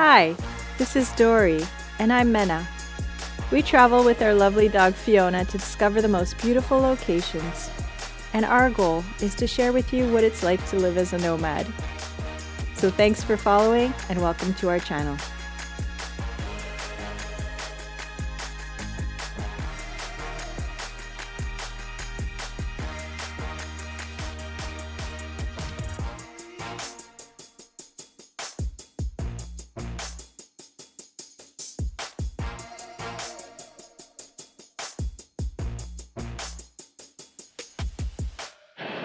Hi, this is Dory, and I'm Mena. We travel with our lovely dog Fiona to discover the most beautiful locations, and our goal is to share with you what it's like to live as a nomad. So thanks for following, and welcome to our channel.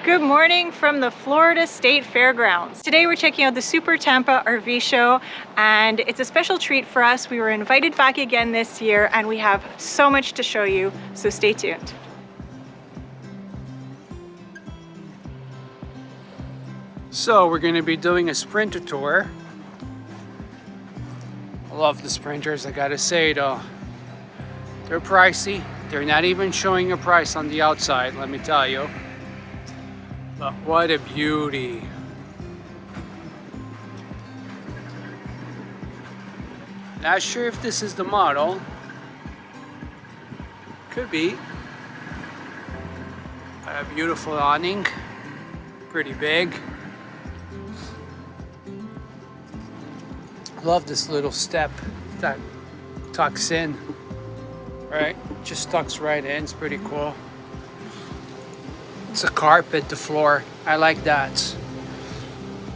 Good morning from the Florida State Fairgrounds. Today we're checking out the Super Tampa RV show, and it's a special treat for us. We were invited back again this year and we have so much to show you, so stay tuned. So we're going to be doing a Sprinter tour. I love the Sprinters, I gotta say though. They're pricey. They're not even showing a price on the outside, let me tell you. But what a beauty. Not sure if this is the model. Could be. A beautiful awning. Pretty big. Love this little step that tucks in. Right? Just tucks right in. It's pretty cool. It's a carpet, the floor. I like that.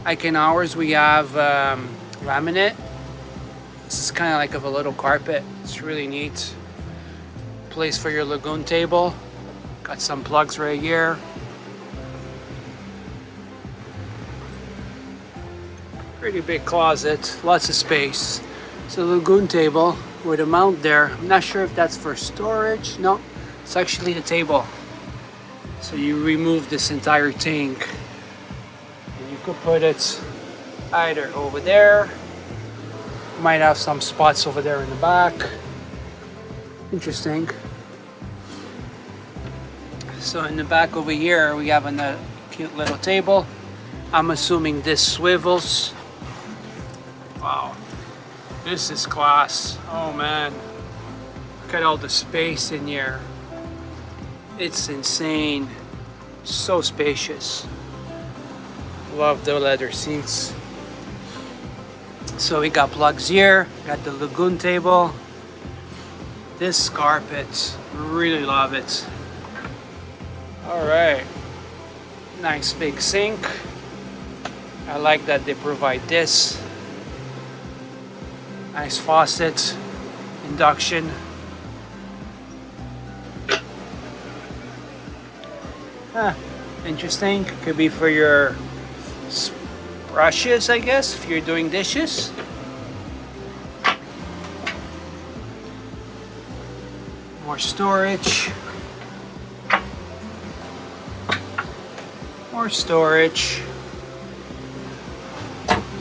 Like in ours, we have laminate. This is kind of like a little carpet. It's really neat. Place for your lagoon table. Got some plugs right here. Pretty big closet, lots of space. It's a lagoon table with a mount there. I'm not sure if that's for storage. No, it's actually the table. So you remove this entire tank and you could put it either over there. Might have some spots over there in the back. Interesting. So in the back over here we have a cute little table. I'm assuming this swivels. Wow, this is class. Oh man, look at all the space in here. It's insane. So spacious. Love the leather seats. So we got plugs here. Got the lagoon table. This carpet, really love it. All right, nice big sink. I like that they provide this. Nice faucet, induction. Interesting. Could be for your brushes, I guess, if you're doing dishes. More storage. More storage.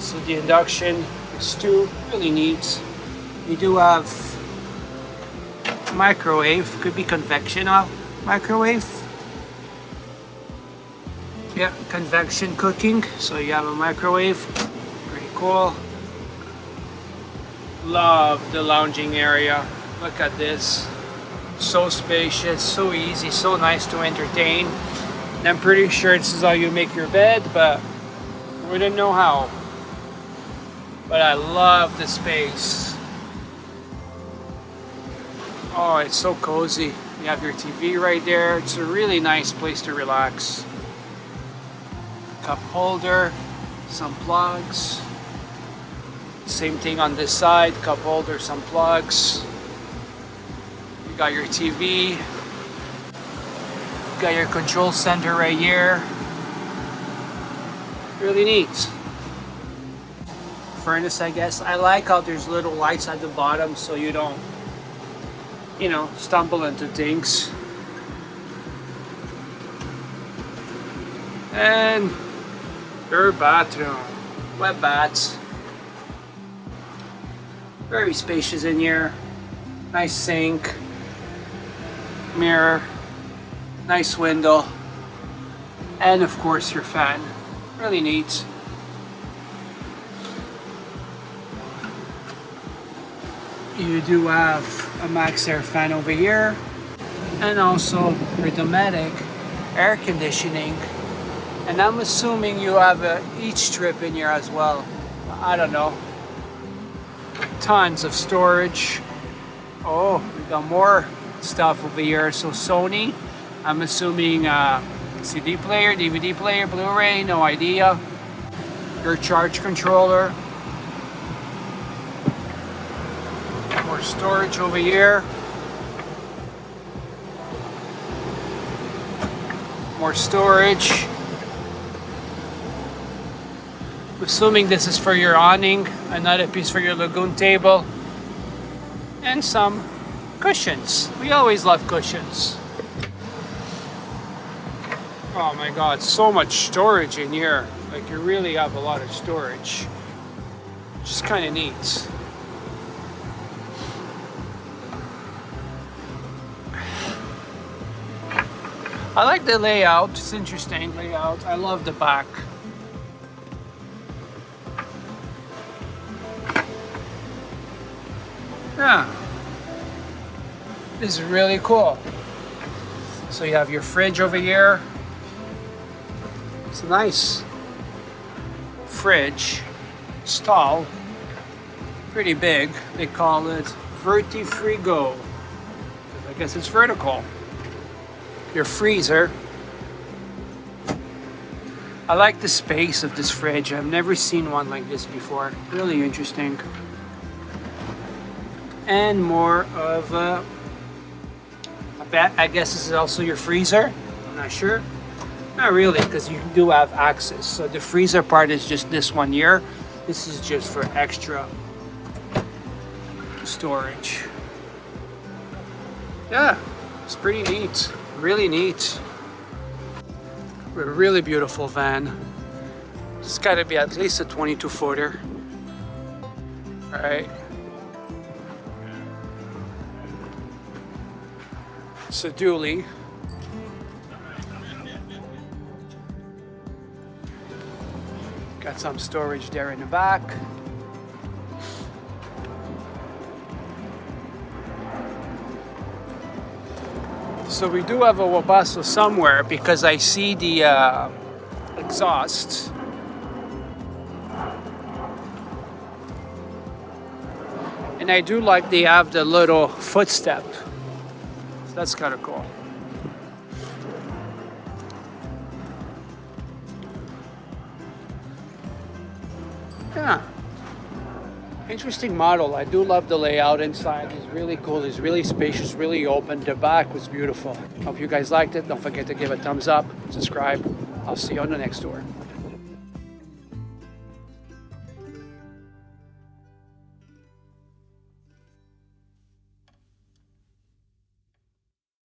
So the induction is too really neat. You do have microwave. Could be convection microwave. Yeah, convection cooking. So you have a microwave. Pretty cool. Love the lounging area. Look at this. So spacious, so easy, so nice to entertain. And I'm pretty sure this is how you make your bed, but we didn't know how. But I love the space. Oh, it's so cozy. You have your TV right there. It's a really nice place to relax. Cup holder, some plugs. Same thing on this side, cup holder, some plugs. You got your TV. You got your control center right here. Really neat. Furnace, I guess. I like how there's little lights at the bottom so you don't, stumble into things. And your bathroom, wet baths. Very spacious in here. Nice sink, mirror, nice window, and of course your fan. Really neat. You do have a max air fan over here, and also automatic air conditioning. And I'm assuming you have a heat strip in here as well. I don't know. Tons of storage. Oh, we got more stuff over here. So Sony, I'm assuming CD player, DVD player, Blu-ray, no idea. Your charge controller. More storage over here. More storage. I'm assuming this is for your awning, another piece for your lagoon table, and some cushions. We always love cushions. Oh my god, so much storage in here. Like, you really have a lot of storage. Which is kind of neat. I like the layout. It's interesting layout. I love the back. Yeah. This is really cool. So you have your fridge over here. It's a nice fridge. It's tall. Pretty big. They call it vertifrigo. I guess it's vertical. Your freezer. I like the space of this fridge. I've never seen one like this before. Really interesting. And more of a I guess this is also your freezer. I'm not sure. Not really, because you do have access. So the freezer part is just this one here. This is just for extra storage. Yeah, it's pretty neat. Really neat. A really beautiful van. It's got to be at least a 22 footer. All right. It's a dually. Got some storage there in the back. So we do have a Wabasso somewhere because I see the exhaust. And I do like they have the little footstep. So that's kind of cool. Yeah. Interesting model. I do love the layout inside. It's really cool. It's really spacious, really open. The back was beautiful. Hope you guys liked it. Don't forget to give a thumbs up, subscribe. I'll see you on the next tour.